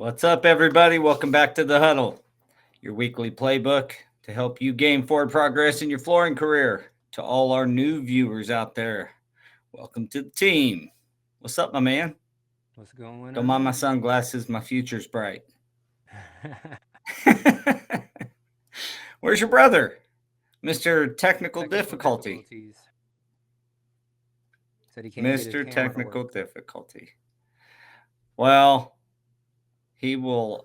What's up, everybody? Welcome back to the Huddle, your weekly playbook to help you gain forward progress in your flooring career. To all our new viewers out there, welcome to the team. What's up, my man? What's going Don't mind my on? sunglasses, my future's bright. Where's your brother, Mr. Technical Technical Difficulty? difficulties. Said he can't get his Mr. camera to Technical work. Difficulty. Well, he will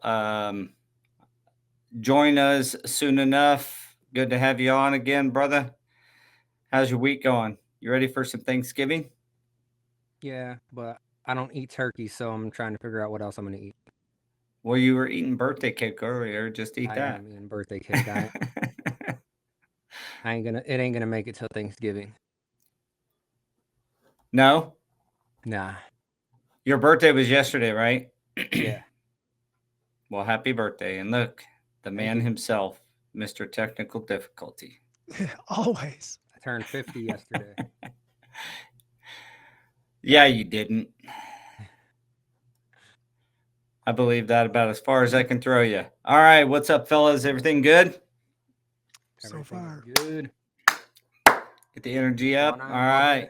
join us soon enough. Good to have you on again, brother. How's your week going? You ready for some Thanksgiving? Yeah, but I don't eat turkey, so I'm trying to figure out what else I'm gonna eat. Well, you were eating birthday cake earlier. Just eat I that. am eating birthday cake. I ain't gonna. It ain't gonna make it till Thanksgiving. No? Nah. Your birthday was yesterday, right? Yeah. Well, happy birthday. And look, the Thank man you. himself, Mr. Technical Difficulty. Always. I turned 50 yesterday. Yeah, you didn't. I believe that about as far as I can throw you. All right, what's up, fellas? Everything good? So Everything is far. good. Get the energy What's up. going All on, Jorge? right.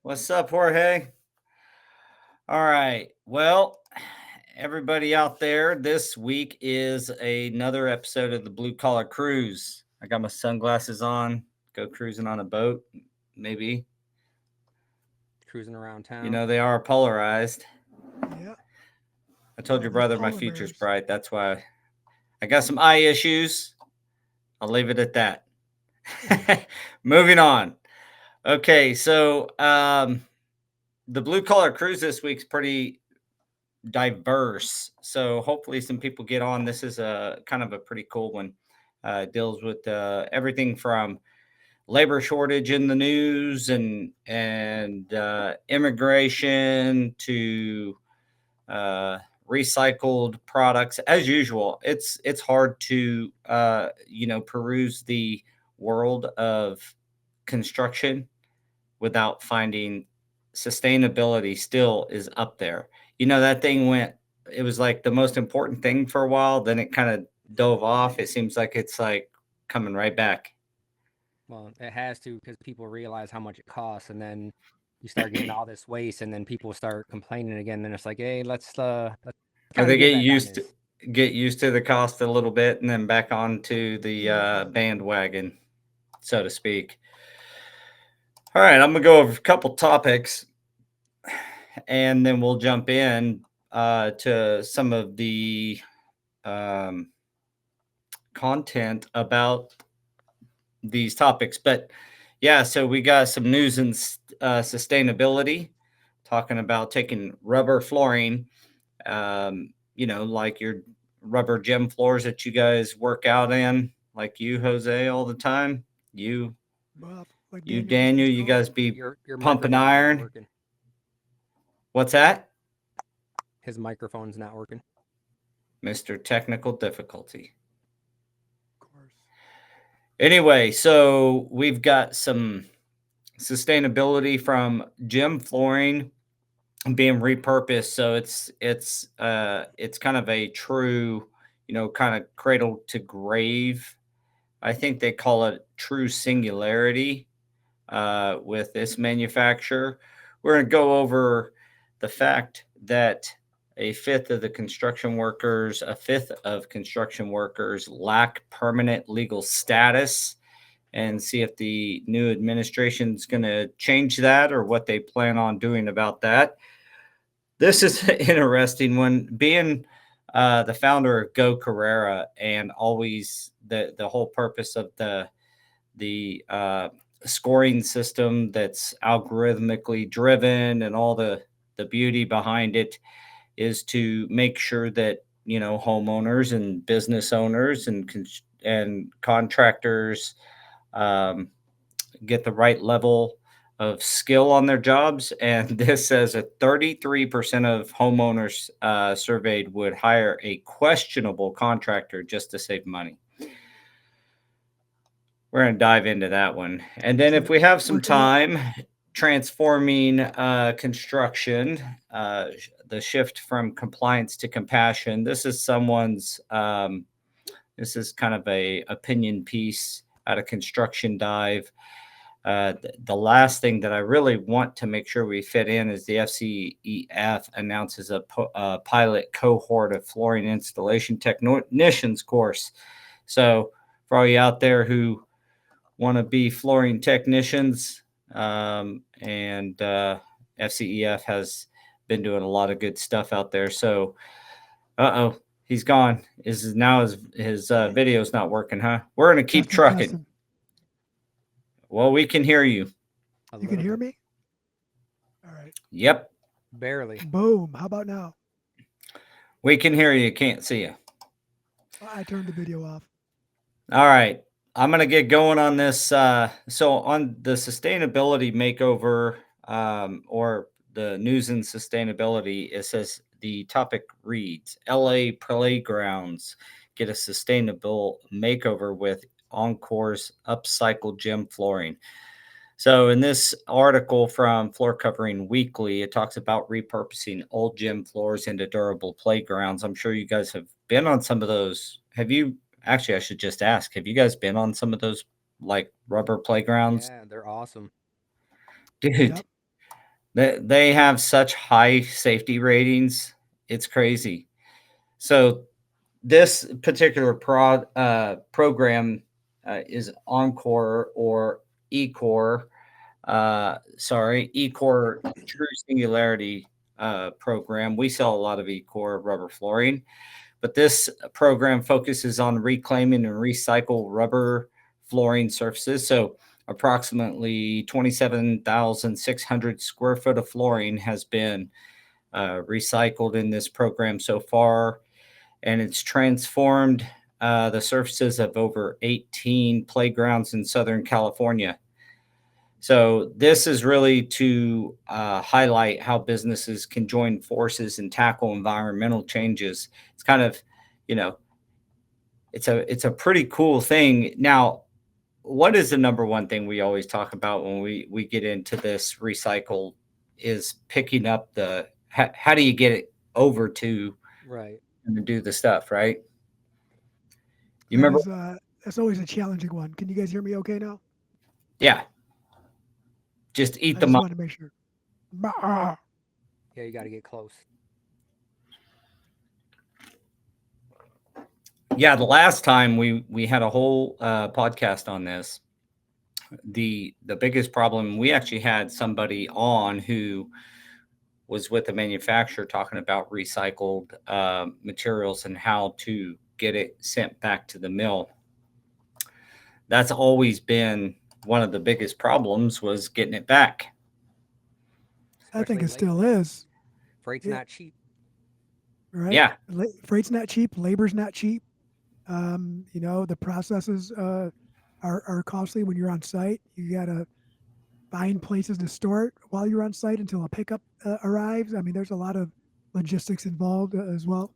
What's up, Jorge? All right. Well, everybody out there, this week is another episode of the Blue Collar Cruise. I got my sunglasses on, go cruising on a boat, maybe. Cruising around You town. know, they are polarized. Yeah. I told All your those brother my polar future's bears. bright. That's why I got some eye issues. I'll leave it at that. Moving on. Okay, so the Blue Collar Cruise this week's pretty diverse. So hopefully some people get on. This is a kind of a pretty cool one. Deals with everything from labor shortage in the news and immigration to uh, recycled products. As usual, it's hard to peruse the world of construction without finding sustainability still is up there. That thing went, it was like the most important thing for a while, then it kind of dove off. It seems like it's like coming right back. Well, it has to because people realize how much it costs, and then you start getting all this waste, and then people start complaining again. And it's like, hey, let's Or kind of they give that down. Is get used to the cost a little bit and then back onto the bandwagon, so to speak. All right, I'm gonna go over a couple topics and then we'll jump in to some of the um, content about these topics. But yeah, so we got some news in sustainability, talking about taking rubber flooring, like your rubber gym floors that you guys work out in, like you, Jose, all the time. You, Bob, like you, Daniel just Daniel, you installed. guys be your pumping microphone's not iron. working? What's that? His microphone's not working. Mr. Technical Difficulty. Of course. Anyway, so we've got some sustainability from gym flooring being repurposed. So it's kind of a true, kind of cradle to grave. I think they call it true singularity with this manufacturer. We're going to go over the fact that a fifth of construction workers lack permanent legal status, and see if the new administration is going to change that or what they plan on doing about that. This is an interesting one. Being the founder of Go Carrera, and always the whole purpose of the scoring system that's algorithmically driven, and all the beauty behind it is to make sure that homeowners and business owners and contractors um, get the right level of skill on their jobs. And this says that 33% of homeowners surveyed would hire a questionable contractor just to save money. We're going to dive into that one. And then, if Like we have some working at time, transforming construction, the shift from compliance to compassion. This is someone's. This is kind of a opinion piece at a construction dive. The last thing that I really want to make sure we fit in is the FCEF announces a pilot cohort of flooring installation technicians course. So for all you out there who want to be flooring technicians, and FCEF has been doing a lot of good stuff out there. So, he's gone. His video's not working, huh? We're gonna keep trucking. Testing. Well, we can hear you. A You can little hear bit. me? All right. Yep, Barely. Boom. How about now? we can hear you. Can't see you. I turned the video off. All right. I'm going to get going on this. So on the sustainability makeover, or the news and sustainability, it says the topic reads LA Playgrounds get a sustainable makeover with Encore's upcycled gym flooring. So in this article from Floor Covering Weekly, it talks about repurposing old gym floors into durable playgrounds. I'm sure you guys have been on some of those. Have you? Actually, I should just ask, have you guys been on some of those like rubber playgrounds? Yeah, they're awesome. Dude, Yep. they have such high safety ratings. It's crazy. So this particular program is Encore or Ecore. Ecore True Singularity program. We sell a lot of Ecore rubber flooring, but this program focuses on reclaiming and recycle rubber flooring surfaces. So approximately 27,600 square foot of flooring has been recycled in this program so far, and it's transformed the surfaces of over 18 playgrounds in Southern California. So this is really to highlight how businesses can join forces and tackle environmental changes. It's kind of, you know, it's a pretty cool thing. Now, what is the number one thing we always talk about when we get into this recycle is picking up how do you get it over to Right. and do the stuff, right? You remember? That's always a challenging one. Can you guys hear me okay now? Yeah. Just eat I the just mic. wanted to make sure. Ah. Yeah, you got to get close. Yeah, the last time we had a whole podcast on this, the biggest problem, we actually had somebody on who was with the manufacturer talking about recycled materials and how to get it sent back to the mill. That's always been one of the biggest problems, was getting it back. I think Especially it still labor. is. Freight's Yeah. not cheap. Right? Yeah. Freight's not cheap. Labor's not cheap. The processes are costly when you're on site. You got to find places to store it while you're on site until a pickup arrives. I mean, there's a lot of logistics involved as well.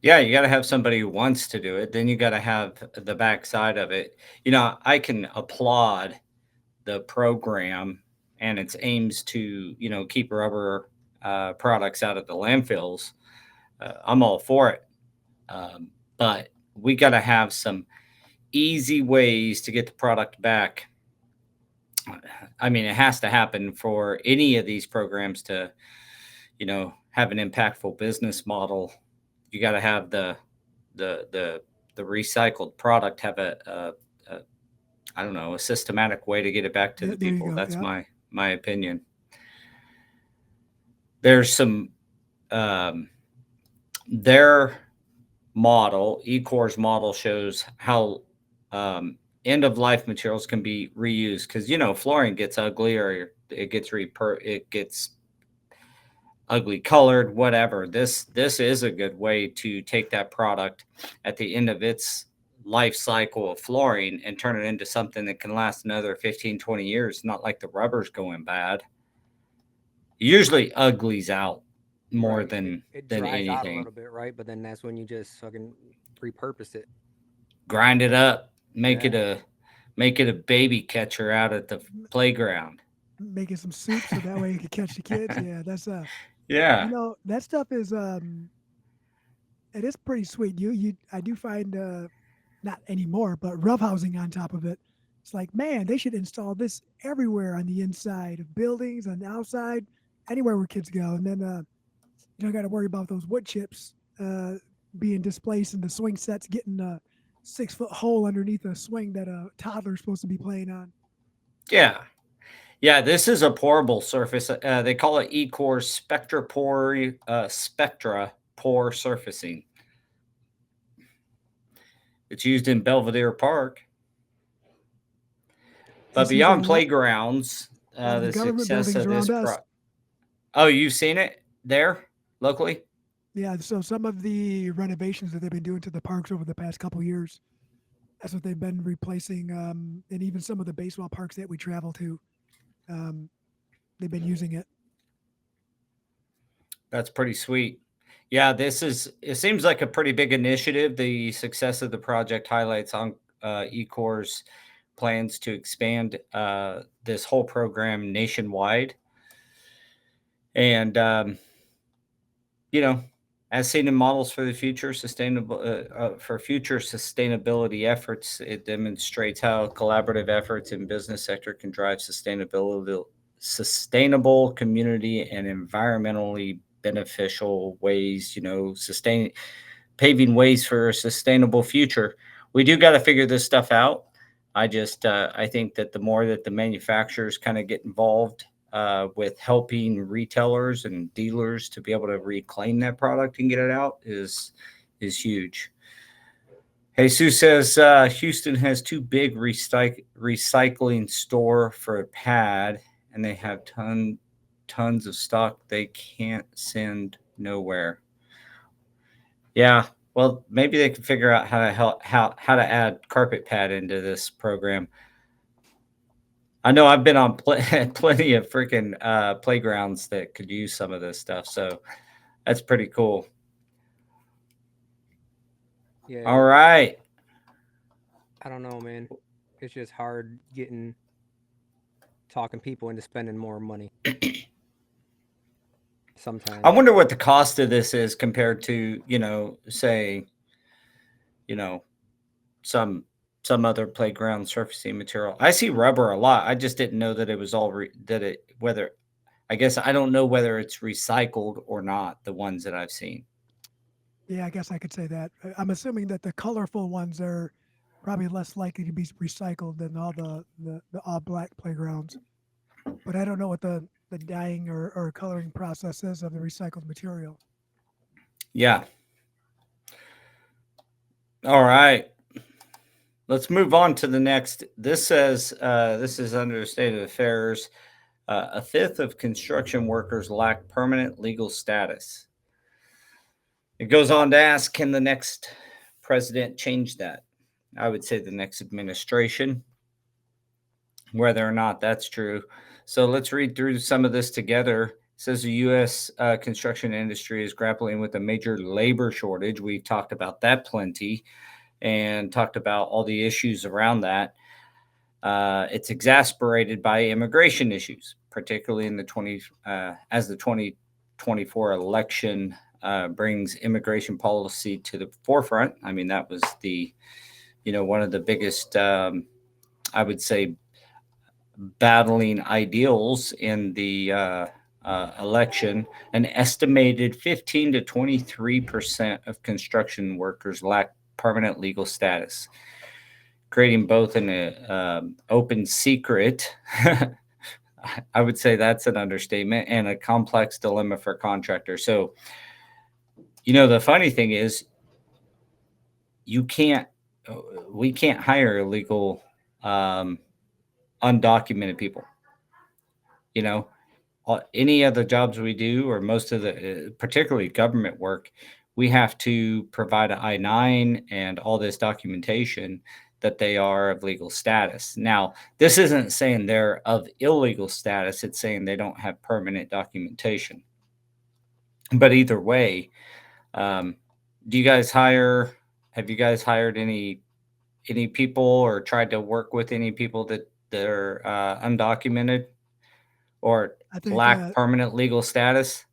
Yeah, you got to have somebody who wants to do it. Then you got to have the backside of it. I can applaud the program and its aims to, keep rubber products out of the landfills. I'm all for it. But we got to have some easy ways to get the product back. I mean, it has to happen for any of these programs to, have an impactful business model. You got to have the recycled product have I don't know, a systematic way to get it back to the There you people. go. That's Yeah. my opinion. There's some their model, Ecore's model, shows how end of life materials can be reused, because flooring gets ugly, or it gets ugly colored, whatever. This is a good way to take that product at the end of its life cycle of flooring and turn it into something that can last another 15, 20 years. Not like the rubber's going bad. Usually uglies out more Right. than It than dries out a anything. little bit, right? But then that's when you just fucking repurpose it. Grind it up, make Yeah. it a baby catcher out at the playground. making some soup so that way you can catch the kids. Yeah, that's Yeah. that stuff is it is pretty sweet. I do find not anymore, but roughhousing on top of it. It's like, man, they should install this everywhere on the inside of buildings, on the outside, anywhere where kids go. And then you don't got to worry about those wood chips being displaced and the swing sets getting a 6 foot hole underneath a swing that a toddler's supposed to be playing on. Yeah. Yeah, this is a pourable surface. They call it E-Core Spectra Pour Surfacing. It's used in Belvedere Park. But beyond playgrounds, the success of this Oh, you've seen it there locally? Yeah, so some of the renovations that they've been doing to the parks over the past couple of years, that's what they've been replacing. And even some of the baseball parks that we travel to, they've been using it. That's pretty sweet. Yeah, it seems like a pretty big initiative. The success of the project highlights on eCore's plans to expand this whole program nationwide. And, as seen in models for the future future sustainability efforts, it demonstrates how collaborative efforts in business sector can drive sustainable community and environmentally beneficial ways, paving ways for a sustainable future. We do got to figure this stuff out. I think that the more that the manufacturers kind of get involved with helping retailers and dealers to be able to reclaim that product and get it out is huge. Jesus says Houston has too big recycling store for a pad, and they have tons of stock they can't send nowhere. Yeah, well, maybe they can figure out how to add carpet pad into this program. I know I've been on plenty of freaking playgrounds that could use some of this stuff, so that's pretty cool. Yeah. All right. I don't know, man. It's just hard talking people into spending more money. Sometimes. I wonder what the cost of this is compared to, say, some other playground surfacing material. I see rubber a lot. I just didn't know that it was all I guess I don't know whether it's recycled or not, the ones that I've seen. Yeah, I guess I could say that. I'm assuming that the colorful ones are probably less likely to be recycled than all the all black playgrounds. But I don't know what the dyeing or coloring process is of the recycled material. Yeah. All right. Let's move on to the next. This says, this is under State of Affairs. A fifth of construction workers lack permanent legal status. It goes on to ask, can the next president change that? I would say the next administration, whether or not that's true. So let's read through some of this together. It says the U.S. Construction industry is grappling with a major labor shortage. We've talked about that plenty and talked about all the issues around that. It's exacerbated by immigration issues, particularly in as the 2024 election brings immigration policy to the forefront. I mean, that was one of the biggest, I would say, battling ideals in the election. An estimated 15 to 23% of construction workers lack permanent legal status, creating both an open secret, I would say that's an understatement, and a complex dilemma for contractors. So, the funny thing is, we can't hire illegal, undocumented people. Any other jobs we do, or most of the, particularly government work, we have to provide an I-9 and all this documentation that they are of legal status. Now, this isn't saying they're of illegal status. It's saying they don't have permanent documentation. But either way, have you guys hired any people or tried to work with any people that are undocumented? or I think lack permanent legal status?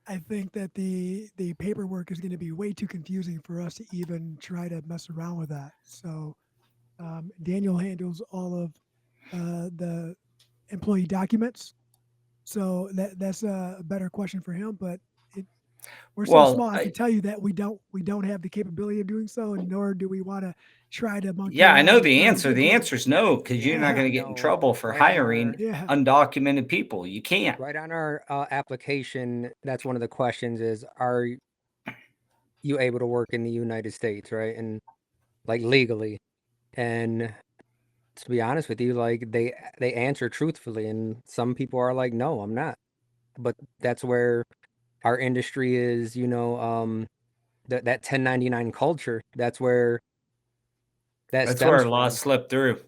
I think that the paperwork is going to be way too confusing for us to even try to mess around with that. So Daniel handles all of the employee documents. So that's a better question for him. But it, we're so Well, small. I can tell you that we don't have the capability of doing so, and nor do we want to try to monkey yeah, I around know and the try to answer. get The there. answer is no, because you're not Yeah, Yeah, going to get in no. trouble for Right on hiring our yeah. undocumented people. You can't. right on our application, that's one of the questions is, are you able to work in the United States, right? And like legally. And to be honest with you, like they answer truthfully, and some people are like, no, I'm not. But that's where our industry is, that 1099 culture. That's where that That's where stems a lot from. slipped through.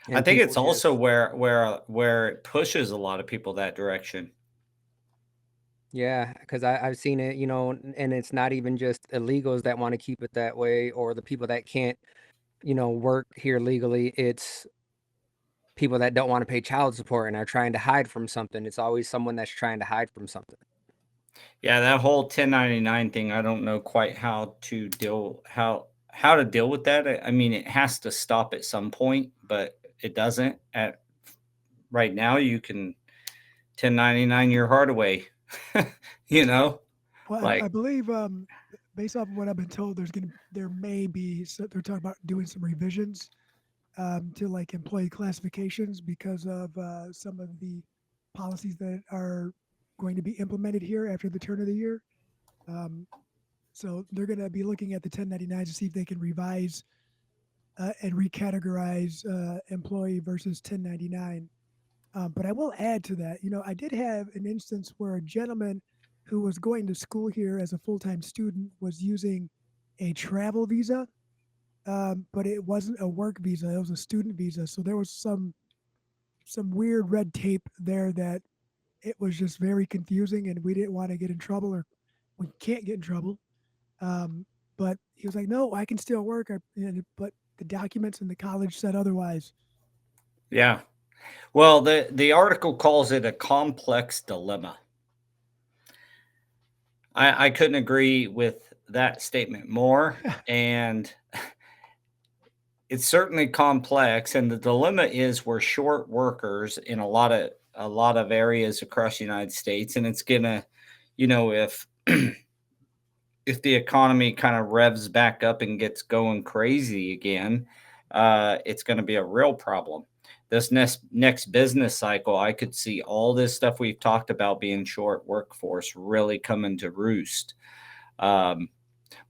I And think people it's also just, where it pushes a lot of people that direction. yeah, because I've seen it, and it's not even just illegals that want to keep it that way, or the people that can't, work here legally. It's people that don't want to pay child support and are trying to hide from something. It's always someone that's trying to hide from something. Yeah, that whole 1099 thing, I don't know quite how to deal with that. I mean, it has to stop at some point, but it doesn't. At right now, you can 1099 your heart away. you know, Well, I like believe based off of what I've been told, there may be they're talking about doing some revisions to like employee classifications because of some of the policies that are going to be implemented here after the turn of the year. Um, so they're going to be looking at the 1099s to see if they can revise and recategorize employee versus 1099. But I will add to that, I did have an instance where a gentleman who was going to school here as a full time student was using a travel visa, but it wasn't a work visa; it was a student visa. So there was some weird red tape there that it was just very confusing, and we didn't want to get in trouble, or we can't get in trouble. Um, but he was like, "No, I can still work," but the documents in the college said otherwise. yeah. Well, the article calls it a complex dilemma. I couldn't agree with that statement more, and it's certainly complex, and the dilemma is we're short workers in a lot of areas across the United States, and it's gonna, if if the economy kind of revs back up and gets going crazy again, it's going to be a real problem. This next business cycle, I could see all this stuff we've talked about being short workforce really coming to roost. Um,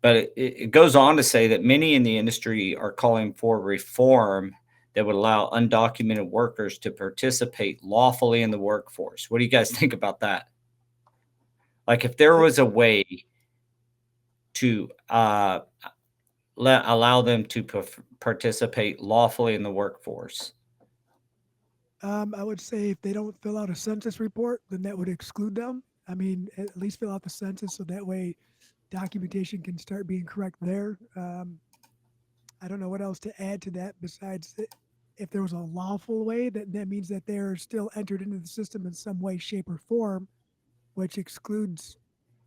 but it goes on to say that many in the industry are calling for reform that would allow undocumented workers to participate lawfully in the workforce. What do you guys think about that? Like, if there was a way to allow them to participate lawfully in the workforce. I would say if they don't fill out a census report, then that would exclude them. I mean, at least fill out the census so that way documentation can start being correct there. I don't know what else to add to that besides if there was a lawful way, that means that they're still entered into the system in some way, shape, or form, which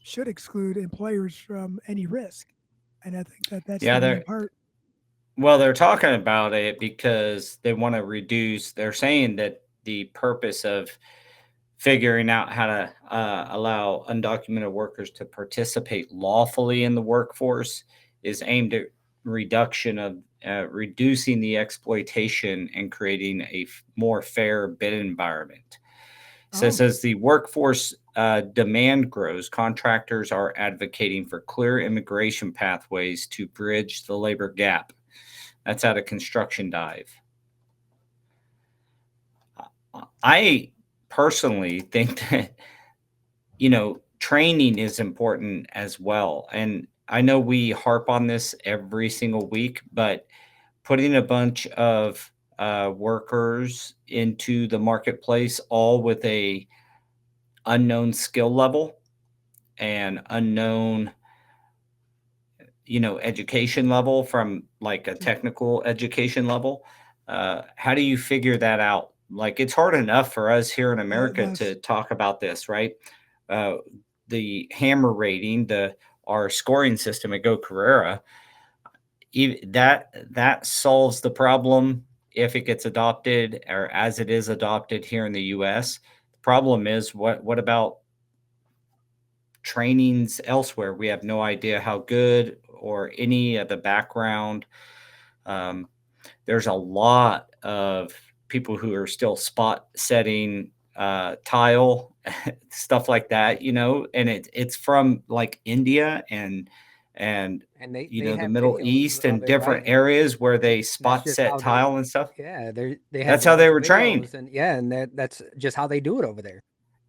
should exclude employers from any risk. And I think that that's the Yeah, main they're part. well, they're talking about it because they want to reduce. They're saying that the purpose of figuring out how to allow undocumented workers to participate lawfully in the workforce is aimed at reducing the exploitation and creating a more fair bid environment. Says Oh, as the workforce demand grows, contractors are advocating for clear immigration pathways to bridge the labor gap. That's out of Construction Dive. I personally think that training is important as well, and I know we harp on this every single week, but putting a bunch of workers into the marketplace, all with a unknown skill level and unknown education level from like a sure. technical education level. How do you figure that out like it's hard enough for us here in Yeah, America that's to talk about this, right? Uh, the hammer rating, our scoring system at Go Carrera, that solves the problem if it gets adopted or as it is adopted here in the US. The problem is what about trainings elsewhere? We have no idea how good or any of the background. Um, there's a lot of people who are still spot setting tile stuff like that, and it's from like India and And they the have Middle videos East of and it, right? different areas where they And that's spot just set how they, tile and stuff. yeah, they have That's how they those were trained. videos, and yeah, and that's just how they do it over there.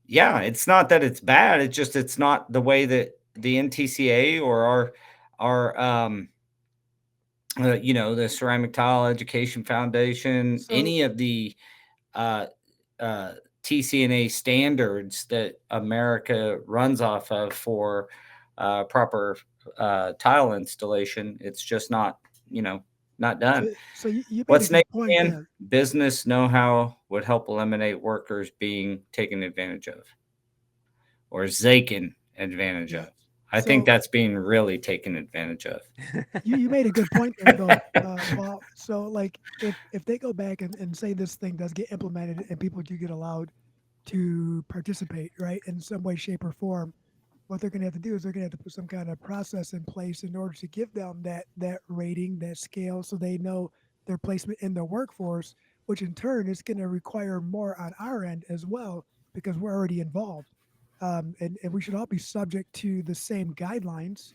Yeah, it's not that it's bad. It's just it's not the way that the NTCA or our the Ceramic Tile Education Foundation, so any of the uh, TCNA standards that America runs off of for proper tile installation. It's just not, not done. so you made a What's next, good point Dan? there. Business know-how would help eliminate workers being taken advantage of or taken advantage Yeah. of. I think So that's being really taken advantage of. you made a good point there though, Paul. So like if they go back and say this thing does get implemented and people do get allowed to participate, right, in some way, shape, or form, what they're going to have to do is they're going to have to put some kind of process in place in order to give them that rating, that scale, so they know their placement in the workforce, which in turn is going to require more on our end as well because we're already involved, and we should all be subject to the same guidelines.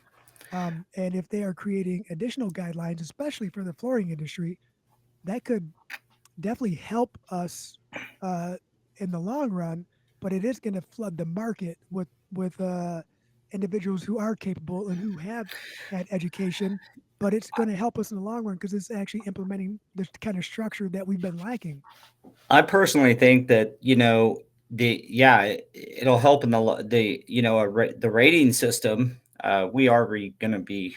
And if they are creating additional guidelines, especially for the flooring industry, that could definitely help us uh, in the long run, but it is going to flood the market with individuals who are capable and who have had education. But it's going to help us in the long run because it's actually implementing the kind of structure that we've been lacking. I personally think that it'll help in the rating system. We are going to be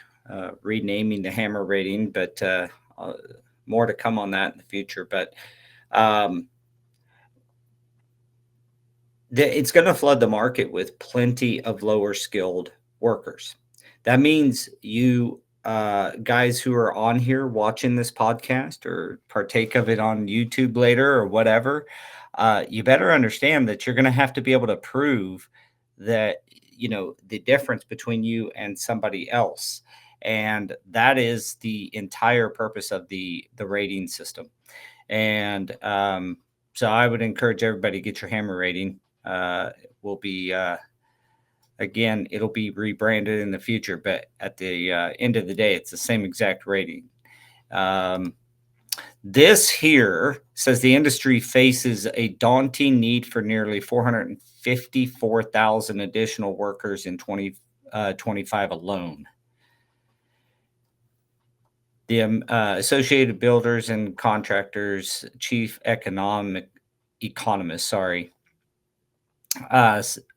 renaming the hammer rating, but uh, more to come on that in the future. But um, it's going to flood the market with plenty of lower skilled workers. That means you guys who are on here watching this podcast or partake of it on YouTube later or whatever, you better understand that you're going to have to be able to prove that the difference between you and somebody else, and that is the entire purpose of the rating system. And so I would encourage everybody to get your hammer rating. Will be again, it'll be rebranded in the future, but at the end of the day, it's the same exact rating. Um, this here says the industry faces a daunting need for nearly 454,000 additional workers in 2025 alone. The Associated Builders and Contractors Chief Economist,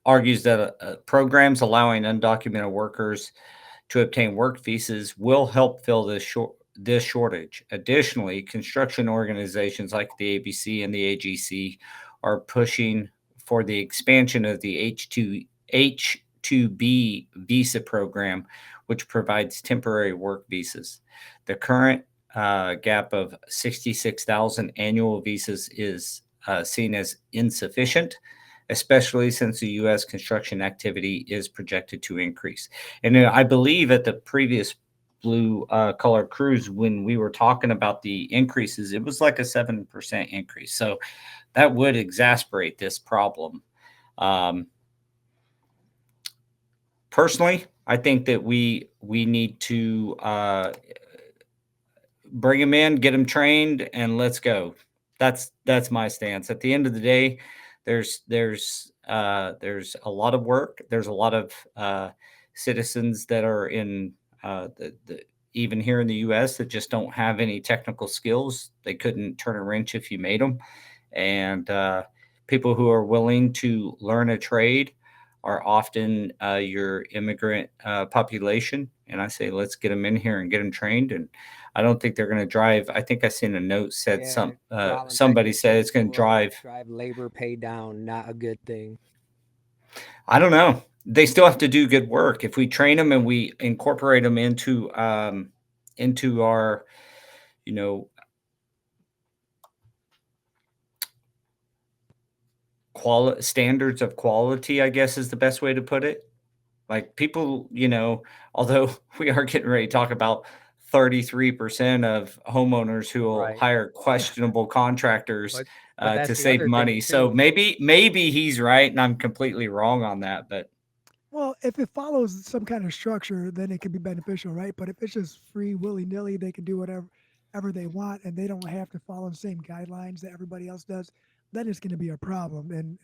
argues that programs allowing undocumented workers to obtain work visas will help fill this shortage. Additionally, construction organizations like the ABC and the AGC are pushing for the expansion of the H2B visa program, which provides temporary work visas. The current gap of 66,000 annual visas is seen as insufficient, especially since the U.S. construction activity is projected to increase. And I believe at the previous blue collar cruise, when we were talking about the increases, it was like a 7% increase. So that would exasperate this problem. Personally, I think that we need to bring them in, get them trained, and let's go. That's my stance. At the end of the day, there's a lot of work. There's a lot of citizens that are in even here in the U.S. that just don't have any technical skills. They couldn't turn a wrench if you made them, and people who are willing to learn a trade are often your immigrant population. And I say, let's get them in here and get them trained. And I don't think they're going to drive. I think I seen a note said Yeah, somebody said it's going to drive. drive labor pay down, not a good thing. I don't know. They still have to do good work. If we train them and we incorporate them into our, you know, quality standards of quality, I guess is the best way to put it. Like people, although we are getting ready to talk about 33% of homeowners who will Right. hire questionable contractors But that's to the save other money. thing So too. maybe he's right and I'm completely wrong on that. But Well, if it follows some kind of structure, then it can be beneficial, right? But if it's just free willy nilly, they can do whatever they want, and they don't have to follow the same guidelines that everybody else does. Then it's going to be a problem, and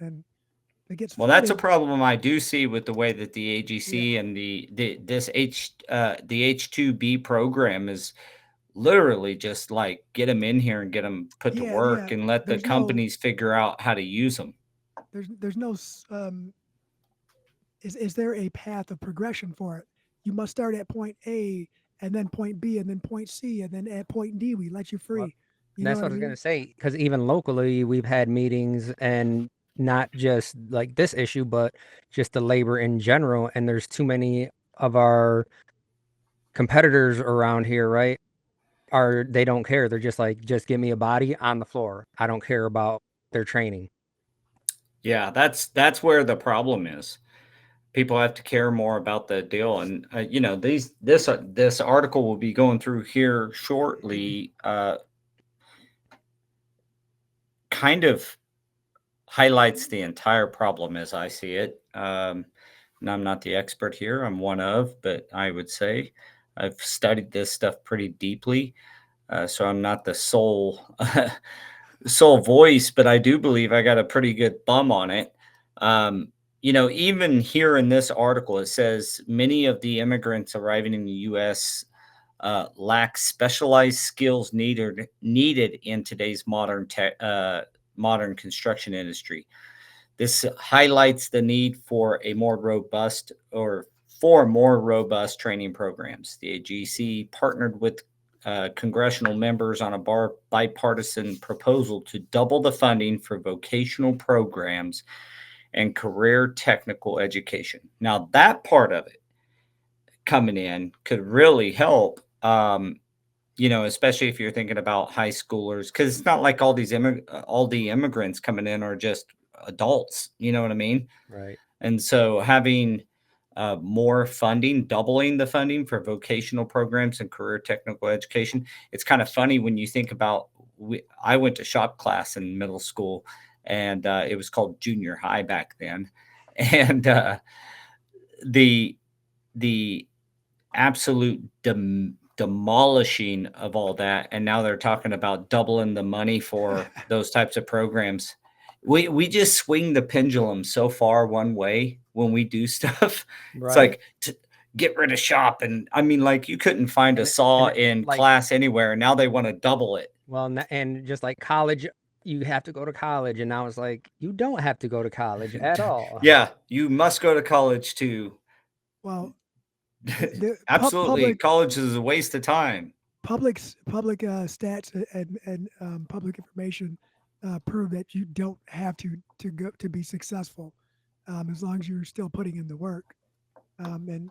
if it gets well, that's a funded. problem I do see with the way that the AGC Yeah, and the H2B program is literally just like get them in here and get them put to yeah. work and let the There's no companies figure out how to use them. there's no is there a path of progression for it? You must start at point A and then point B and then point C and then at point D we let you Well, free. You know that's what I what I was gonna mean? say. Because even locally, we've had meetings, and not just like this issue, but just the labor in general. And there's too many of our competitors around here, right? They don't care. They're just like, just give me a body on the floor. I don't care about their training. Yeah, that's where the problem is. People have to care more about the deal, and this article will be going through here shortly. Kind of highlights the entire problem as I see it. And I'm not the expert here. I'm one of, but I would say I've studied this stuff pretty deeply. So I'm not the sole voice, but I do believe I got a pretty good thumb on it. Even here in this article, it says many of the immigrants arriving in the U.S. Lack specialized skills needed in today's modern construction industry. This highlights the need for more robust training programs. The AGC partnered with congressional members on a bipartisan proposal to double the funding for vocational programs and career technical education. Now, that part of it coming in could really help. Especially if you're thinking about high schoolers, because it's not like all the immigrants coming in are just adults. You know what I mean? Right. And so having more funding, doubling the funding for vocational programs and career technical education. It's kind of funny when you think about. I went to shop class in middle school, and it was called junior high back then, and the the absolute demolishing of all that, and now they're talking about doubling the money for those types of programs. We just swing the pendulum so far one way when we do stuff. It's Right. like get rid of shop, and I mean, like you couldn't find a saw in Like, class anywhere. Now they want to double it. well, and just like college, you have to go to college, and now it's like you don't have to go to college at all. Yeah, you must go to college too. Well, the Absolutely, college is a waste of time. public stats and public information prove that you don't have to be successful as long as you're still putting in the work. And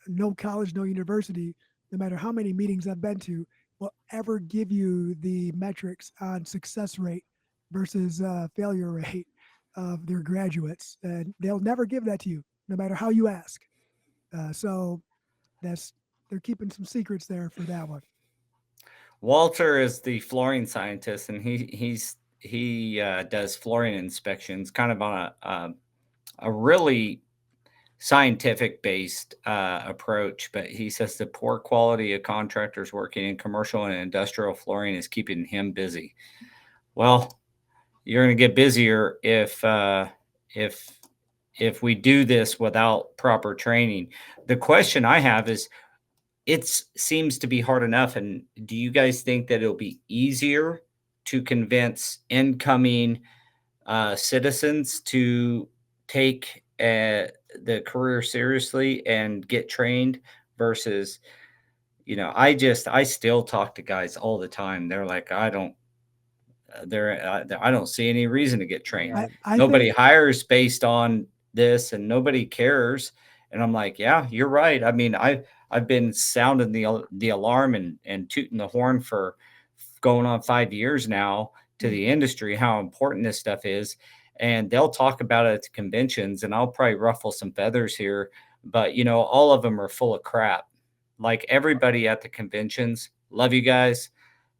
no college, no university, no matter how many meetings I've been to, will ever give you the metrics on success rate versus failure rate of their graduates, and they'll never give that to you, no matter how you ask. So that's they're keeping some secrets there for that one. Walter is the flooring scientist, and he does flooring inspections, kind of on a really scientific based approach. But he says the poor quality of contractors working in commercial and industrial flooring is keeping him busy. Well, you're going to get busier if we do this without proper training. The question I have is, it seems to be hard enough. And do you guys think that it'll be easier to convince incoming citizens to take the career seriously and get trained versus, I still talk to guys all the time. They're like, I don't see any reason to get trained. Yeah. I Nobody think hires based on this, and nobody cares. And I'm like, yeah, you're right. I mean, I've been sounding the alarm and tooting the horn for going on 5 years now to the industry, how important this stuff is. And they'll talk about it at the conventions, and I'll probably ruffle some feathers here, but all of them are full of crap. Like everybody at the conventions, love you guys.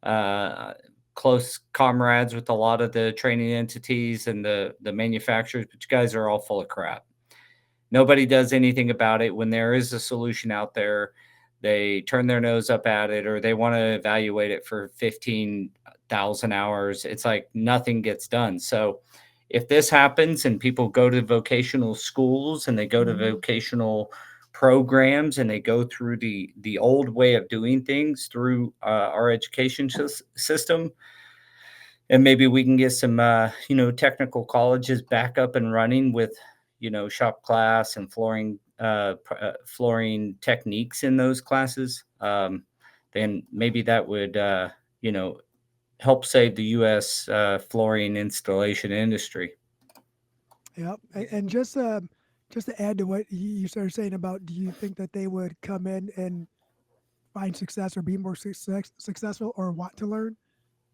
Uh, Close comrades with a lot of the training entities and the manufacturers, but you guys are all full of crap. Nobody does anything about it. When there is a solution out there, they turn their nose up at it, or they want to evaluate it for 15,000 hours. It's like nothing gets done. So if this happens and people go to vocational schools and they go to vocational programs and they go through the old way of doing things through our education system, and maybe we can get some technical colleges back up and running with shop class and flooring techniques in those classes, then maybe that would help save the U.S. Flooring installation industry. Yep. And just to add to what you started saying about, do you think that they would come in and find success or be more successful or want to learn?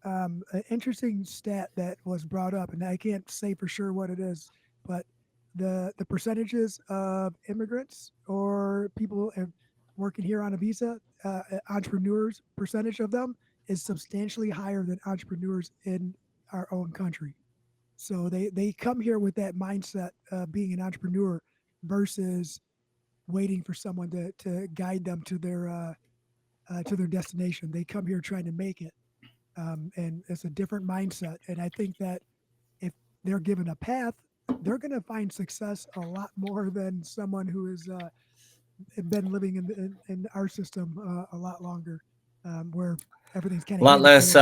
An interesting stat that was brought up, and I can't say for sure what it is, but the percentages of immigrants or people working here on a visa, entrepreneurs, percentage of them is substantially higher than entrepreneurs in our own country. So they come here with that mindset of being an entrepreneur versus waiting for someone to guide them to their destination. They come here trying to make it, and it's a different mindset. And I think that if they're given a path, they're going to find success a lot more than someone who has been living in our system a lot longer, where everything's kind A of lot less,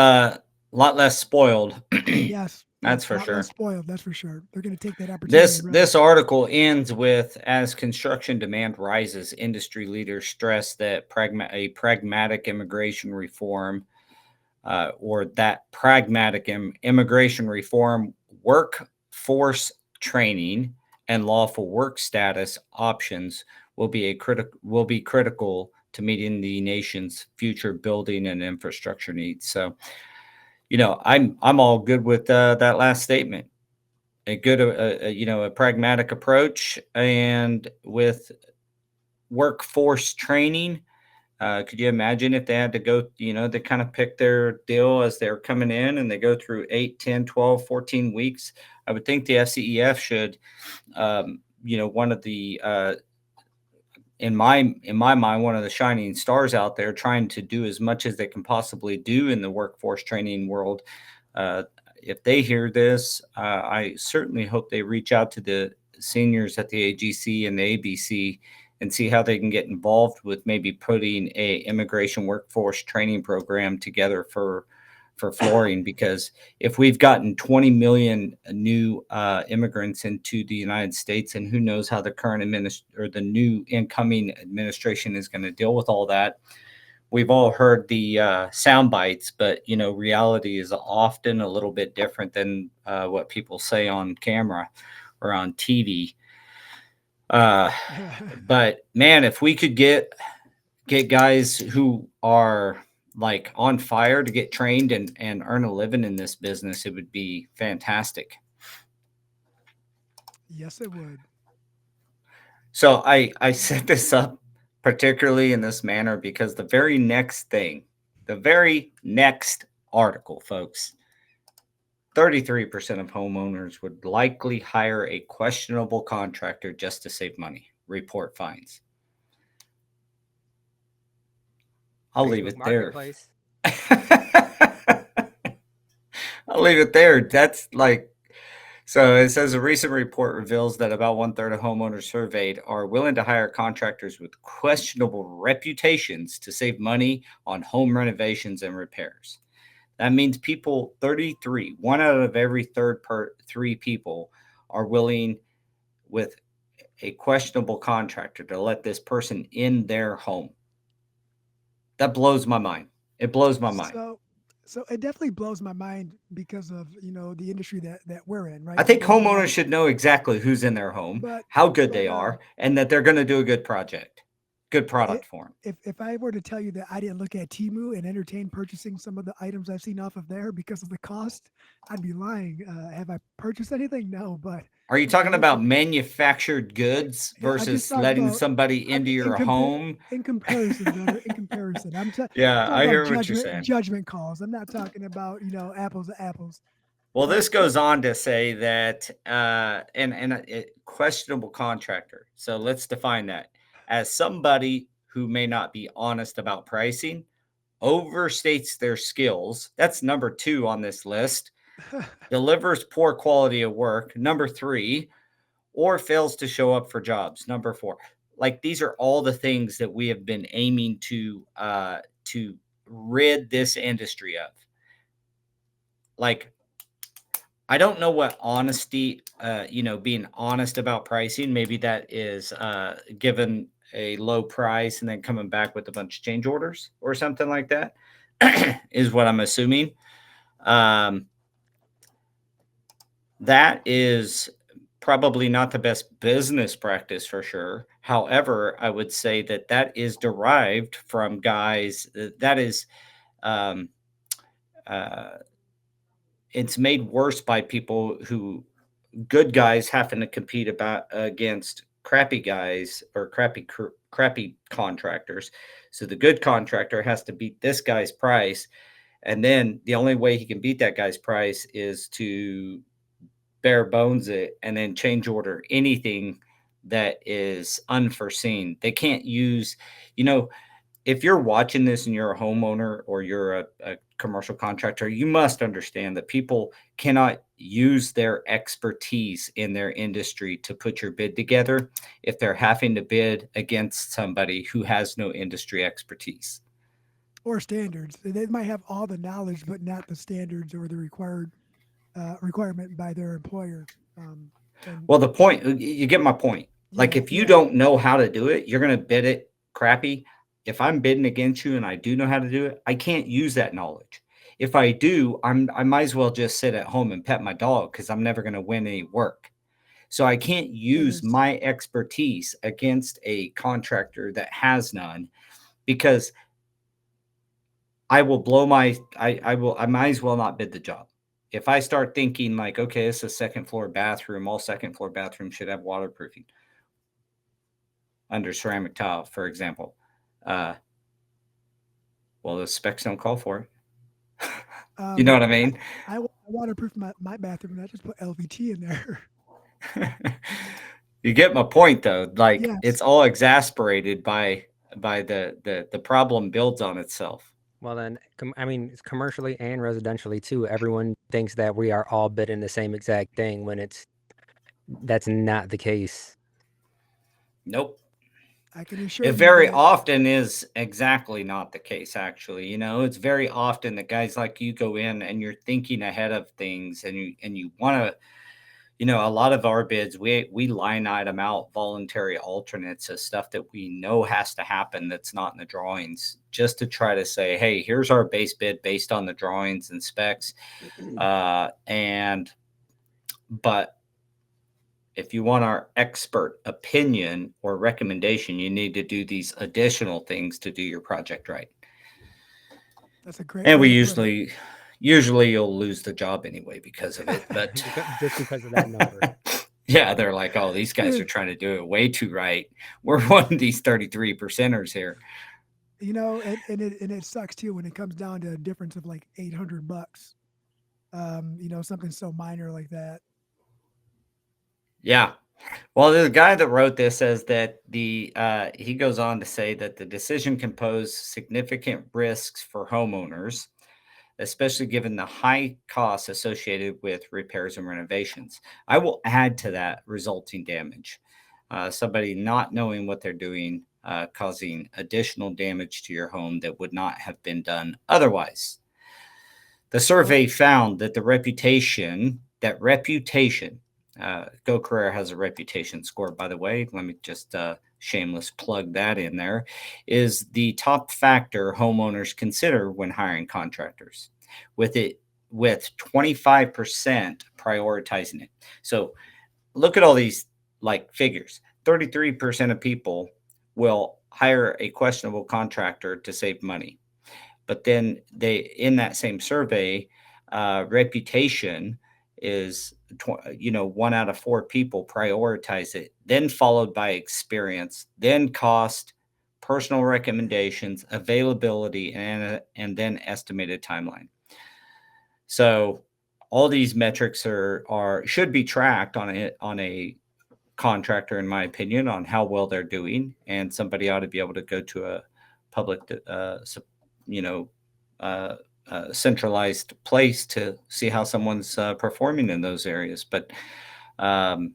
lot less spoiled. yes, That's yes, a for lot less sure. spoiled. That's for sure. They're going to take that opportunity. This article ends with, as construction demand rises, industry leaders stress that a pragmatic immigration reform, or that pragmatic immigration reform, workforce training, and lawful work status options will be critical to meeting the nation's future building and infrastructure needs. So, I'm all good with that last statement. A good, a pragmatic approach, and with workforce training. Could you imagine if they had to go, they kind of pick their deal as they're coming in and they go through 8, 10, 12, 14 weeks? I would think the FCEF should, one of the, in my mind, one of the shining stars out there trying to do as much as they can possibly do in the workforce training world. If they hear this, I certainly hope they reach out to the seniors at the AGC and the ABC and see how they can get involved with maybe putting a immigration workforce training program together for flooring. Because if we've gotten 20 million new immigrants into the United States, and who knows how the current or the new incoming administration is going to deal with all that. We've all heard the sound bites, but reality is often a little bit different than what people say on camera or on TV. But man, if we could get guys who are like on fire to get trained and earn a living in this business, it would be fantastic. Yes, it would. So I set this up particularly in this manner because the very next article, folks, 33% of homeowners would likely hire a questionable contractor just to save money, report finds. I'll leave it there. I'll leave it there. That's like, so it says a recent report reveals that about 1/3 of homeowners surveyed are willing to hire contractors with questionable reputations to save money on home renovations and repairs. That means 33, one out of every three people are willing with a questionable contractor to let this person in their home? That blows my mind. It blows my mind. So it definitely blows my mind because of the industry that we're in, I right? think Because homeowners should know exactly who's in their home, but how good but they are, and that they're going to do a good project, good it, product for them. if I were to tell you that I didn't look at Timu and entertain purchasing some of the items I've seen off of there because of the cost, I'd be lying. Have I purchased anything? No, but Are you I talking look about at manufactured goods yeah, I just versus talk letting about somebody into your home? in comparison, brother. In comparison, Yeah, talking I about hear what you're saying. judgment calls. I'm not talking about apples to apples. Well, But this goes on to say that and a questionable contractor. So let's define that as somebody who may not be honest about pricing, overstates their skills. That's number 2 on this list. Delivers poor quality of work. Number 3, or fails to show up for jobs. Number 4. Like these are all the things that we have been aiming to rid this industry of. Like I don't know what honesty, being honest about pricing, maybe that is given a low price and then coming back with a bunch of change orders or something like that, is what I'm assuming. Um, that is probably not the best business practice for sure. However, I would say that that is derived from guys that is um, uh, it's made worse by people who good guys having to compete about against crappy guys or crappy contractors. So the good contractor has to beat this guy's price, and then the only way he can beat that guy's price is to bare bones it and then change order anything that is unforeseen. They can't use, you know, if you're watching this and you're a homeowner or you're a commercial contractor, you must understand that people cannot use their expertise in their industry to put your bid together if they're having to bid against somebody who has no industry expertise. or standards. They might have all the knowledge, but not the standards or the requirement by their employer. And Well, the point, you get my point. Like yeah, if you yeah, don't know how to do it, you're going to bid it crappy. If I'm bidding against you and I do know how to do it, I can't use that knowledge. If I do, I might as well just sit at home and pet my dog because I'm never going to win any work. So I can't yeah. use my expertise against a contractor that has none because I will blow my I might as well not bid the job. If I start thinking like, okay, it's a second floor bathroom, all second floor bathrooms should have waterproofing under ceramic tile, for example. Uh, well, the specs don't call for it. You know what I I, mean? I waterproof my bathroom, and I just put LVT in there. You get my point though. Like Yes. it's all exasperated by the problem builds on itself. Well, then, I mean, it's commercially and residentially too. Everyone thinks that we are all bidding the same exact thing when that's not the case. Nope. I can assure It you very that often is exactly not the case, actually. It's very often that guys like you go in and you're thinking ahead of things and you want to, a lot of our bids, we line item out voluntary alternates of stuff that we know has to happen that's not in the drawings, just to try to say, hey, here's our base bid based on the drawings and specs. But if you want our expert opinion or recommendation, you need to do these additional things to do your project right. that's a great And way we to put it. usually you'll lose the job anyway because of it. But Just because of that number. yeah, they're like, oh, these guys are trying to do it way too right. We're one of these 33 percenters here. And it sucks too when it comes down to a difference of like $800. Something so minor like that. Yeah. Well, the guy that wrote this says that he goes on to say that the decision can pose significant risks for homeowners, especially given the high costs associated with repairs and renovations. I will add to that resulting damage. Somebody not knowing what they're doing, causing additional damage to your home that would not have been done otherwise. The survey found that reputation Go Career has a reputation score, by the way. Let me just shameless plug that in there. Is the top factor homeowners consider when hiring contractors, with 25% prioritizing it. So look at all these like figures. 33% of people will hire a questionable contractor to save money. But then they, in that same survey, reputation is, 1 out of 4 people prioritize it, then followed by experience, then cost, personal recommendations, availability, and then estimated timeline. So all these metrics are should be tracked on a contractor, in my opinion, on how well they're doing, and somebody ought to be able to go to a public, you know, centralized place to see how someone's performing in those areas. But um,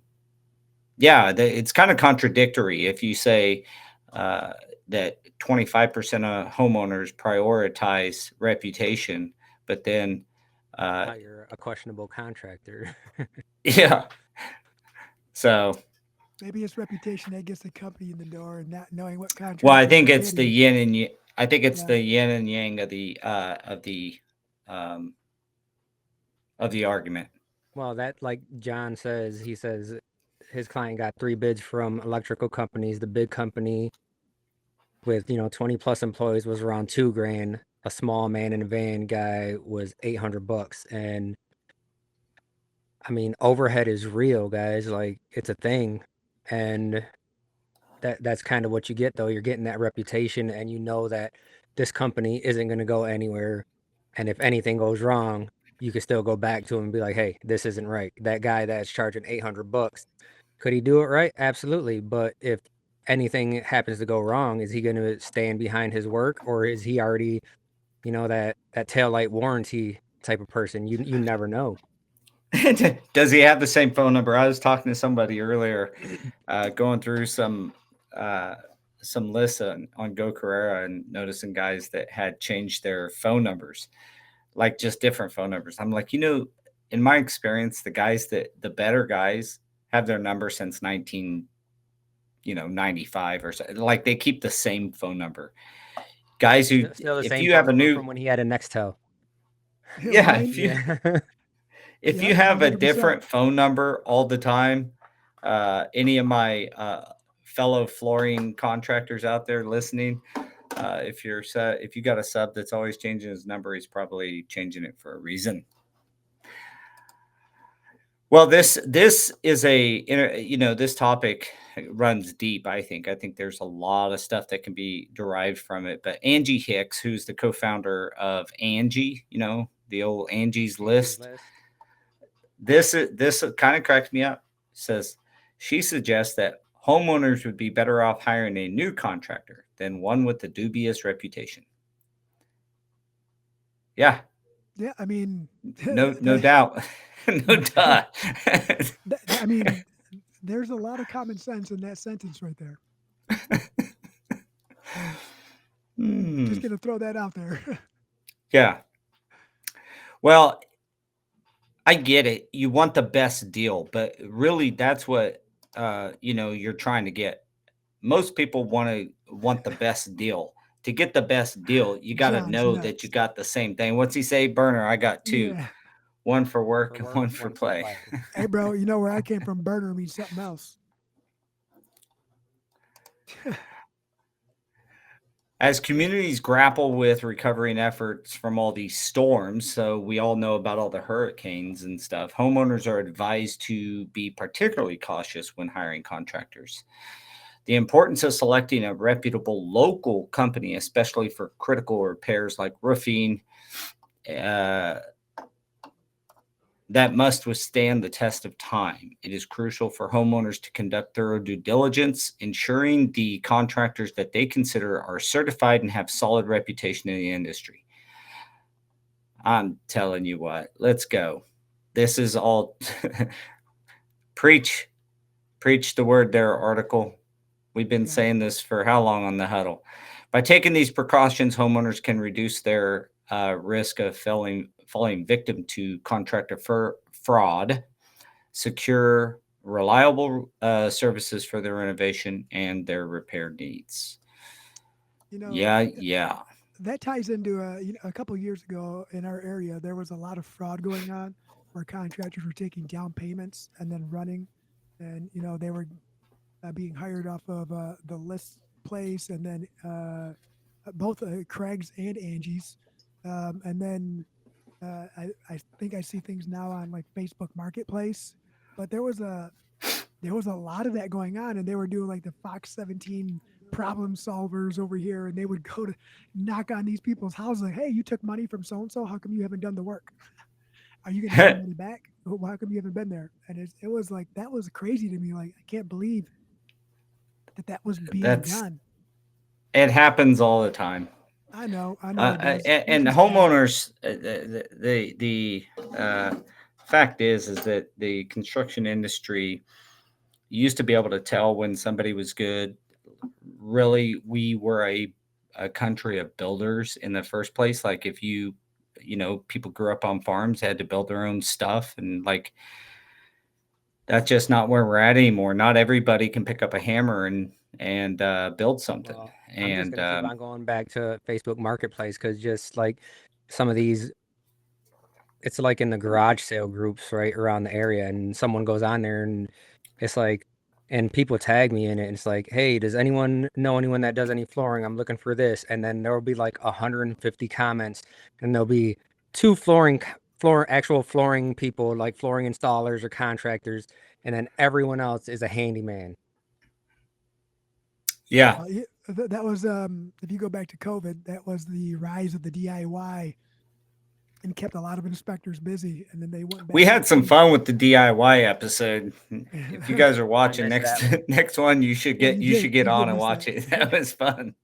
yeah, it's kind of contradictory if you say that 25% of homeowners prioritize reputation, but then You're a questionable contractor. yeah. So, Maybe it's reputation that gets the company in the door, and not knowing what contract. well, I think it's the yin and I think it's Yeah. the yin and yang of the argument. Well, that, like John says, he says his client got 3 bids from electrical companies. The big company with 20 plus employees was around $2,000. A small man in a van guy was $800. And I mean, overhead is real, guys. Like, it's a thing. And that's kind of what you get, though. You're getting that reputation, and you know that this company isn't going to go anywhere. And if anything goes wrong, you can still go back to him and be like, hey, this isn't right. That guy that's charging $800, could he do it right? Absolutely. But if anything happens to go wrong, is he going to stand behind his work, or is he already, that taillight warranty type of person? You never know. Does he have the same phone number? I was talking to somebody earlier, going through some lists on Go Carrera and noticing guys that had changed their phone numbers, like just different phone numbers. I'm like, in my experience, the better guys have their number since 1995 or so. Like they keep the same phone number. Guys who, Still the if same you phone have a number new, from when he had a Nextel. yeah, Mine- if you Yeah. if Yeah, you have a 100%. different phone number all the time, any of my fellow flooring contractors out there listening, if you got a sub that's always changing his number, he's probably changing it for a reason. Well, this is this topic runs deep. I think there's a lot of stuff that can be derived from it. But Angie Hicks, who's the co-founder of Angie, the old Angie's List, this kind of cracks me up. Says she suggests that homeowners would be better off hiring a new contractor than one with a dubious reputation. Yeah, Yeah, I mean, no doubt, no duh. I mean, there's a lot of common sense in that sentence right there. Just gonna throw that out there. Yeah. Well, I get it. You want the best deal, but really that's what you're trying to get. Most people want the best deal. To get the best deal, you got to John's know nuts. that you got the same thing. What's he say, Burner? I got 2. Yeah. One for work and one for play. Hey, bro, you know where I came from? Burner means something else. As communities grapple with recovering efforts from all these storms, so we all know about all the hurricanes and stuff, homeowners are advised to be particularly cautious when hiring contractors. The importance of selecting a reputable local company, especially for critical repairs like roofing, that must withstand the test of time. It is crucial for homeowners to conduct thorough due diligence, ensuring the contractors that they consider are certified and have solid reputation in the industry. I'm telling you what, let's go. This is all preach the word there, article. We've been saying this for how long on the huddle? By taking these precautions, homeowners can reduce their risk of falling victim to contractor fraud, secure, reliable services for their renovation and their repair needs. You know, Yeah. that ties into a couple of years ago in our area, there was a lot of fraud going on where contractors were taking down payments and then running, and they were being hired off of the list place, and then both Craig's and Angie's, and then I think I see things now on like Facebook Marketplace, but there was a lot of that going on, and they were doing like the Fox 17 problem solvers over here, and they would go to knock on these people's houses like, "Hey, you took money from so and so. How come you haven't done the work? Are you going to give the money back? How come you haven't been there?" And it was like that was crazy to me. Like I can't believe that was being done. It happens all the time. I know it does. And homeowners, the fact is that the construction industry used to be able to tell when somebody was good. Really, we were a country of builders in the first place. Like if people grew up on farms, had to build their own stuff, and like that's just not where we're at anymore. Not everybody can pick up a hammer and build something. Well, I'm just And gonna keep on going back to Facebook Marketplace because just like some of these, it's like in the garage sale groups right around the area, and someone goes on there and it's like, and people tag me in it, and it's like, hey, does anyone know anyone that does any flooring? I'm looking for this, and then there will be like 150 comments, and there'll be two actual flooring people, like flooring installers or contractors, and then everyone else is a handyman. yeah, That was if you go back to COVID, that was the rise of the DIY and kept a lot of inspectors busy, and then they went back. we had some fun with the DIY episode. If you guys are watching missed that next one, you should get you did on and miss watch that. it. That was fun.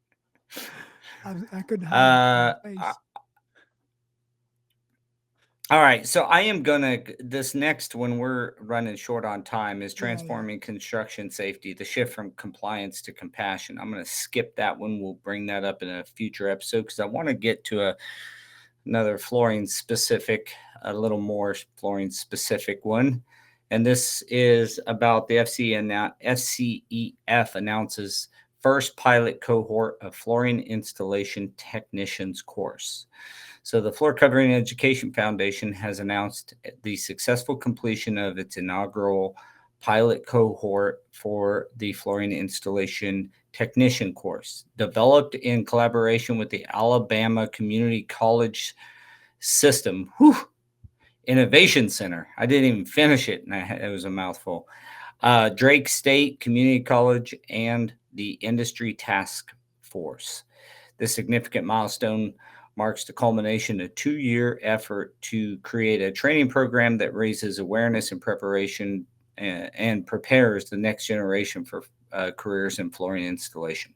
I couldn't hide my face. All right, so I am gonna this next when we're running short on time is Yeah. transforming construction safety, the shift from compliance to compassion. I'm gonna skip that one. We'll bring that up in a future episode because I want to get to another flooring specific, a little more flooring specific one. And this is about the FCEF announces first pilot cohort of flooring installation technicians course. So the Floor Covering Education Foundation has announced the successful completion of its inaugural pilot cohort for the flooring installation technician course, developed in collaboration with the Alabama Community College System Innovation Center. I didn't even finish it, and it was a mouthful. Drake State Community College and the Industry Task Force. This significant milestone marks the culmination of a 2-year effort to create a training program that raises awareness and preparation and prepares the next generation for careers in flooring installation.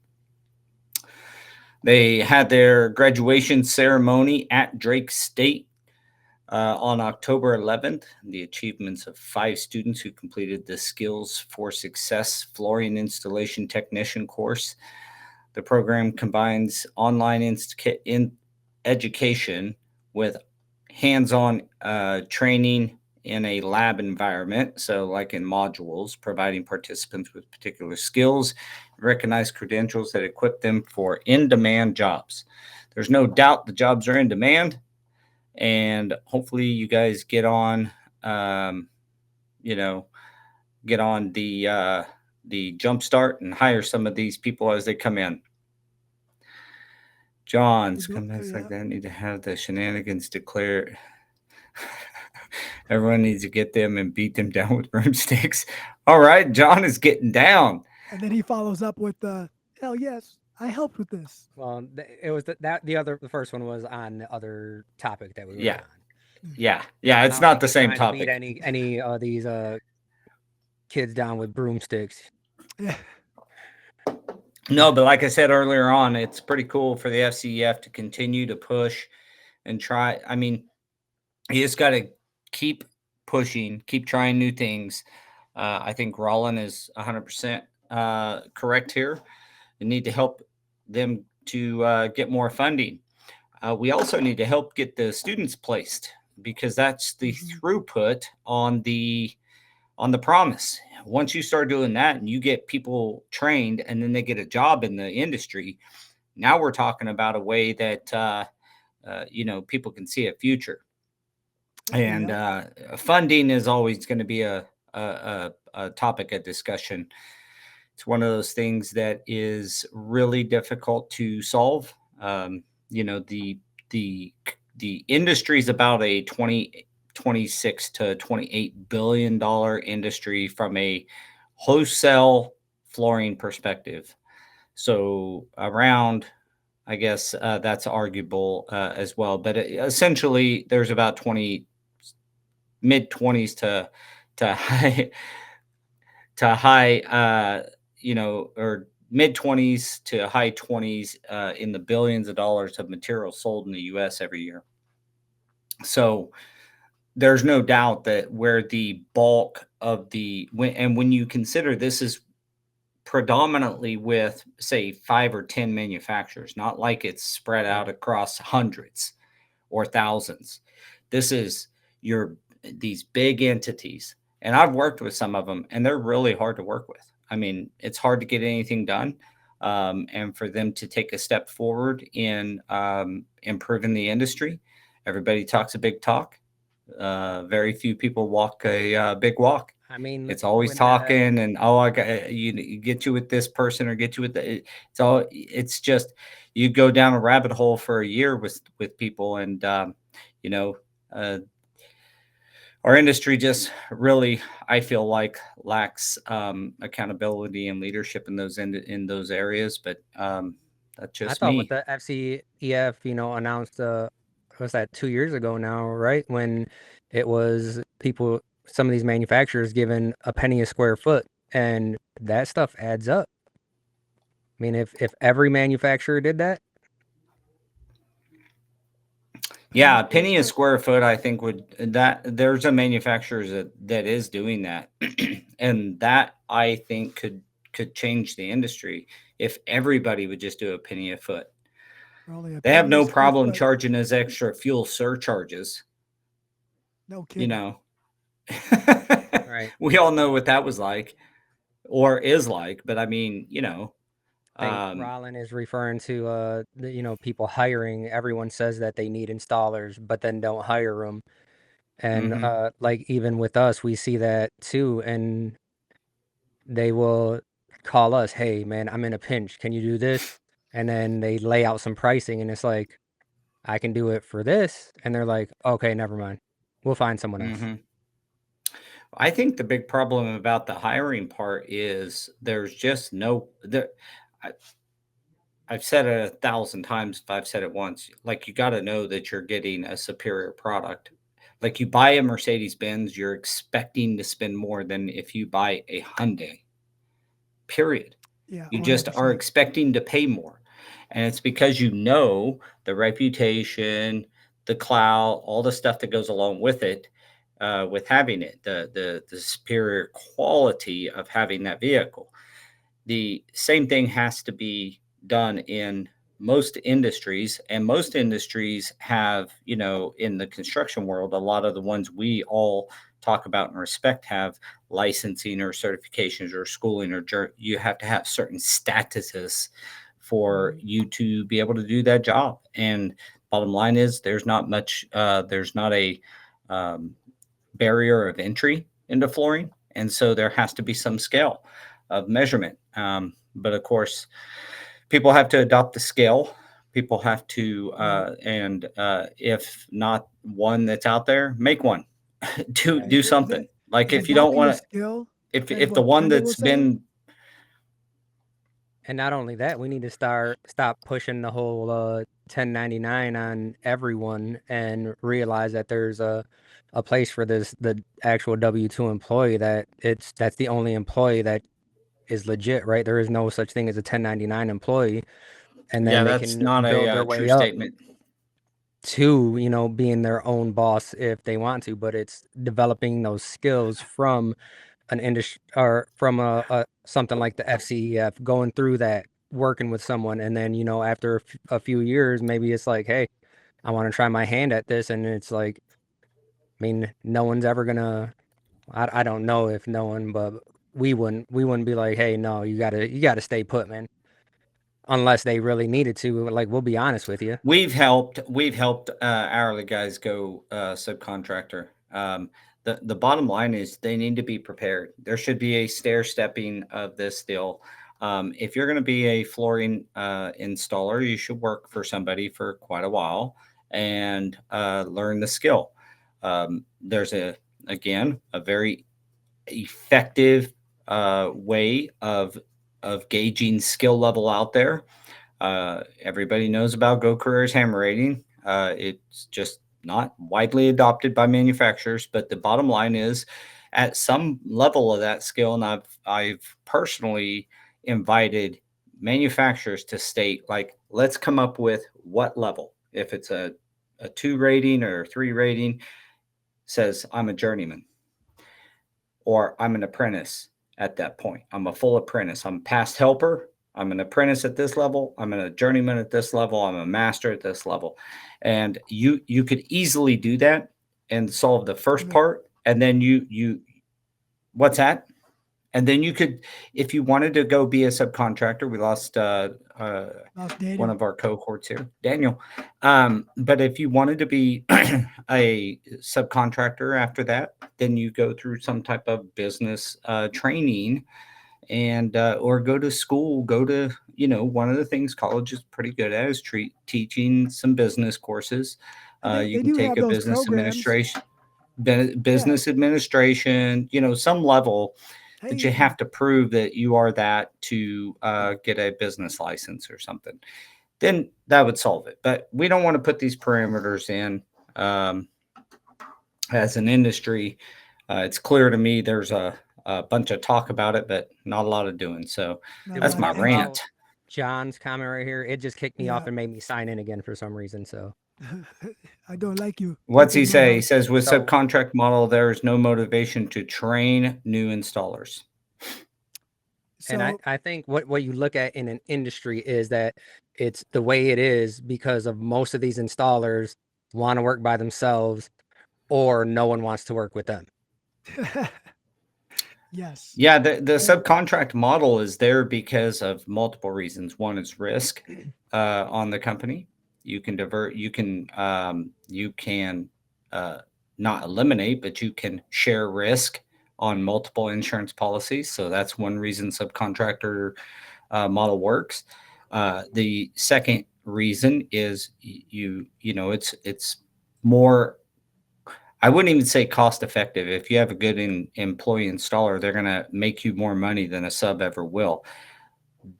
They had their graduation ceremony at Drake State on October 11th. The achievements of 5 students who completed the Skills for Success flooring installation technician course. The program combines online education with hands-on training in a lab environment, so like in modules, providing participants with particular skills, recognized credentials that equip them for in-demand jobs. There's no doubt the jobs are in demand, and hopefully you guys get on the jump start and hire some of these people as they come in. John's comments like that need to have the shenanigans declared. Everyone needs to get them and beat them down with broomsticks. All right, John is getting down. And then he follows up with hell yes, I helped with this. Well, it was the first one was on the other topic that we were on. Yeah. It's not the same topic. To beat any of these kids down with broomsticks. Yeah. No, but like I said earlier on, it's pretty cool for the FCEF to continue to push and try. I mean, you just got to keep pushing, keep trying new things. I think Rollin is 100% correct here. You need to help them to get more funding. We also need to help get the students placed because that's the throughput on the on the promise. Once you start doing that and you get people trained and then they get a job in the industry, now we're talking about a way that people can see a future. And funding is always going to be a topic of discussion. It's one of those things that is really difficult to solve. The industry is about a 26 to $28 billion industry from a wholesale flooring perspective. So around, I guess that's arguable as well. But essentially, there's about 20 mid 20s to high or mid 20s to high 20s in the billions of dollars of material sold in the US every year. So there's no doubt that where the bulk of when you consider this is predominantly with, say, 5 or 10 manufacturers, not like it's spread out across hundreds or thousands. This is these big entities, and I've worked with some of them, and they're really hard to work with. I mean, it's hard to get anything done, and for them to take a step forward in improving the industry. Everybody talks a big talk. Very few people walk a big walk. I mean, It's always talking and I got you get you with this person or get you with it's just you go down a rabbit hole for a year with people and our industry just really, I feel like, lacks accountability and leadership in those areas. But that's I just thought with me. the FCEF, announced was that 2 years ago now, right? When it was some of these manufacturers given a penny a square foot, and that stuff adds up. I mean, if every manufacturer did that, Yeah, a penny a square foot, I think there's a manufacturer that is doing that. And that I think could change the industry if everybody would just do a penny a foot. They have no problem charging us extra fuel surcharges. No kidding. Right. We all know what that was like or is like, but I mean, I think Rollin is referring to people hiring. Everyone says that they need installers, but then don't hire them. And like even with us, we see that too. And they will call us, "Hey, man, I'm in a pinch. Can you do this?" And then they lay out some pricing, and it's like, "I can do it for this," and they're like, "Okay, never mind. We'll find someone else." I think the big problem about the hiring part is there's just I've said it 1,000 times if I've said it once. Like, you got to know that you're getting a superior product. Like, you buy a Mercedes Benz, you're expecting to spend more than if you buy a Hyundai. Period. Yeah, you just are 100%. expecting to pay more, and it's because the reputation, the clout, all the stuff that goes along with it, with having it, the superior quality of having that vehicle. The same thing has to be done in most industries, and most industries have, in the construction world, a lot of the ones we all talk about and respect have licensing or certifications or schooling, or you have to have certain statuses for you to be able to do that job. And bottom line is there's not a barrier of entry into flooring, and so there has to be some scale of measurement. But of course, people have to adopt the scale. People have to, and if not one that's out there, make one. do something. Like, if you don't want to, if the one that's been. And not only that, we need to stop pushing the whole 1099 on everyone and realize that there's a place for the actual W-2 employee, that's the only employee that is legit, right? There is no such thing as a 1099 employee, and then they that's can not build their a true way up statement. to being their own boss if they want to. But it's developing those skills from an industry or from a something like the FCEF, going through that, working with someone, and then after a few years, maybe it's like, hey, I want to try my hand at this, and it's like, I mean, no one's ever gonna I don't know if no one, but we wouldn't be like, hey, no, you gotta stay put, man. Unless they really needed to. Like, we'll be honest with you. We've helped hourly guys go subcontractor. The bottom line is they need to be prepared. There should be a stair stepping of this deal. If you're going to be a flooring installer, you should work for somebody for quite a while and learn the skill. There's again a very effective way of gauging skill level out there. Everybody knows about Go Careers hammer rating. It's just not widely adopted by manufacturers, but the bottom line is, at some level of that skill, and I've personally invited manufacturers to state, like, let's come up with what level. If it's a 2 rating or a 3 rating, says I'm a journeyman or I'm an apprentice at that point. I'm a full apprentice. I'm a past helper. I'm an apprentice at this level. I'm a journeyman at this level. I'm a master at this level. And you could easily do that and solve the first part. And then what's that? And then you could, if you wanted to go be a subcontractor, we lost one of our cohorts here, Daniel. But if you wanted to be a subcontractor after that, then you go through some type of business training and or go to school, go to, one of the things college is pretty good at is teaching some business courses. You can take a business administration, some level that you have to prove that you are that to get a business license or something. Then that would solve it. But we don't want to put these parameters in as an industry. It's clear to me there's a bunch of talk about it, but not a lot of doing. So that's my rant. John's comment right here, it just kicked me off and made me sign in again for some reason. So I don't like you. What's he say? He says with subcontract model, there is no motivation to train new installers. And I think what you look at in an industry is that it's the way it is because of most of these installers want to work by themselves or no one wants to work with them. Yes. Yeah, the subcontract model is there because of multiple reasons. One is risk on the company. You can divert. You can not eliminate, but you can share risk on multiple insurance policies. So that's one reason subcontractor model works. The second reason is it's more. I wouldn't even say cost effective. If you have a good employee installer, they're going to make you more money than a sub ever will.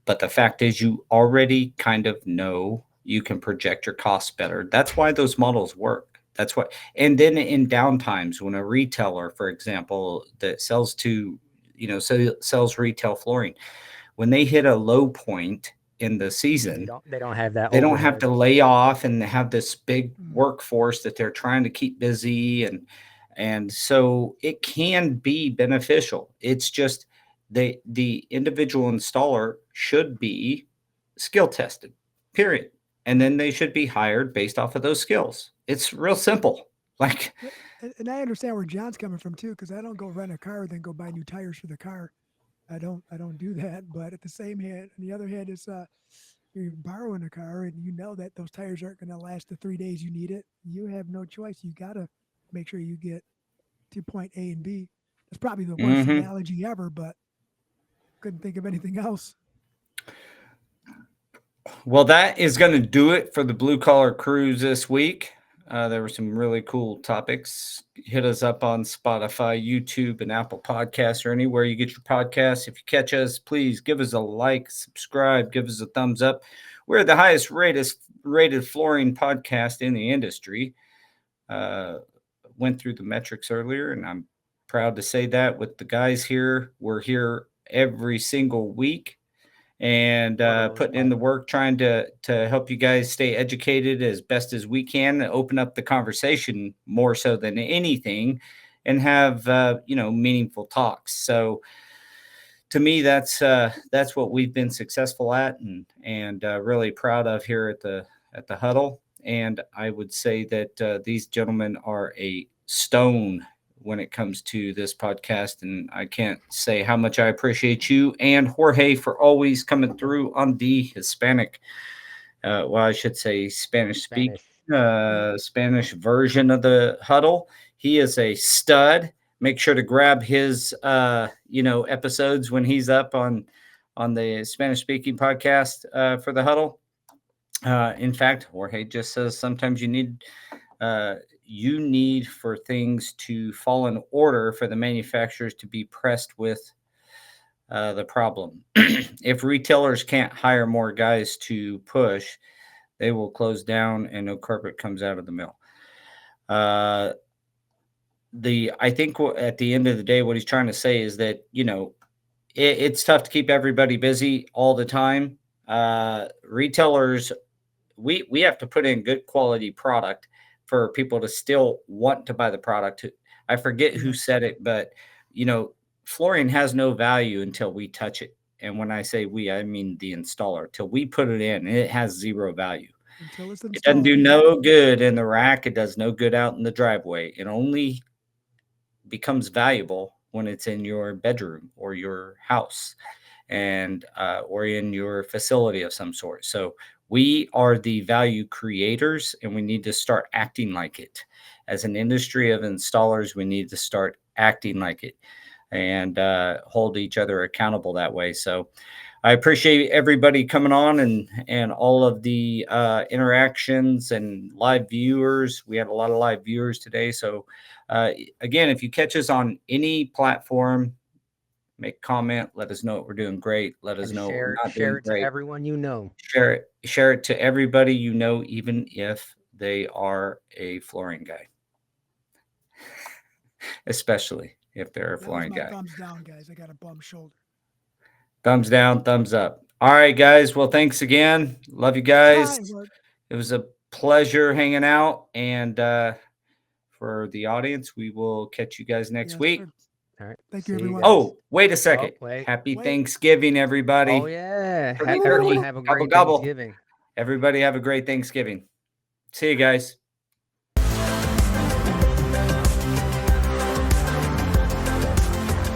But the fact is, you already kind of know you can project your costs better. That's why those models work. That's what. And then in downtimes, when a retailer, for example, that sells sells retail flooring, when they hit a low point in the season, they don't have that. They don't have to lay off and have this big workforce that they're trying to keep busy, and so it can be beneficial. It's just the individual installer should be skill tested, period, and then they should be hired based off of those skills. It's real simple. Like, and I understand where John's coming from too, because I don't go rent a car then go buy new tires for the car. I don't do that. But at the same hand, on the other hand, is you're borrowing a car and you know that those tires aren't going to last the 3 days you need it. You have no choice. You got to make sure you get to point A and B. It's probably the worst analogy ever, but couldn't think of anything else. Well, that is going to do it for the Blue Collar Cruise this week. There were some really cool topics. Hit us up on Spotify, YouTube, and Apple Podcasts, or anywhere you get your podcasts. If you catch us, please give us a like, subscribe, give us a thumbs up. We're the highest rated flooring podcast in the industry. Went through the metrics earlier, and I'm proud to say that with the guys here. We're here every single week and putting in the work, trying to help you guys stay educated as best as we can, and open up the conversation more so than anything, and have meaningful talks. So to me, that's what we've been successful at, and really proud of here at the huddle. And I would say that these gentlemen are a stone when it comes to this podcast. And I can't say how much I appreciate you and Jorge for always coming through on the Hispanic, well, I should say Spanish speak, Spanish version of the huddle. He is a stud. Make sure to grab his, episodes when he's up on the Spanish speaking podcast for the huddle. In fact, Jorge just says sometimes you need for things to fall in order for the manufacturers to be pressed with the problem. If retailers can't hire more guys to push, they will close down and no carpet comes out of the mill. I think at the end of the day, what he's trying to say is that, it's tough to keep everybody busy all the time. Retailers, we have to put in good quality product for people to still want to buy the product. I forget who said it, but flooring has no value until we touch it. And when I say we, I mean the installer. Till we put it in, it has zero value. Until it's installed. It doesn't do no good in the rack. It does no good out in the driveway. It only becomes valuable when it's in your bedroom or your house and or in your facility of some sort. So we are the value creators, and we need to start acting like it. As an industry of installers, we need to start acting like it and hold each other accountable that way. So I appreciate everybody coming on and all of the interactions and live viewers. We had a lot of live viewers today. So again, if you catch us on any platform, make a comment, let us know what we're doing great. Let us know what we're not doing great. To everyone you know. Share it to everybody you know, even if they are a flooring guy. Especially if they're a flooring guy. Thumbs down, guys. I got a bum shoulder. Thumbs down, thumbs up. All right, guys. Well, thanks again. Love you guys. It was a pleasure hanging out. And for the audience, we will catch you guys next week. Sir. All right. Thank you, everyone. Oh, wait a second. Happy Thanksgiving, everybody. Oh, yeah. Turkey, Everyone have a great Thanksgiving. Everybody have a great Thanksgiving. See you guys.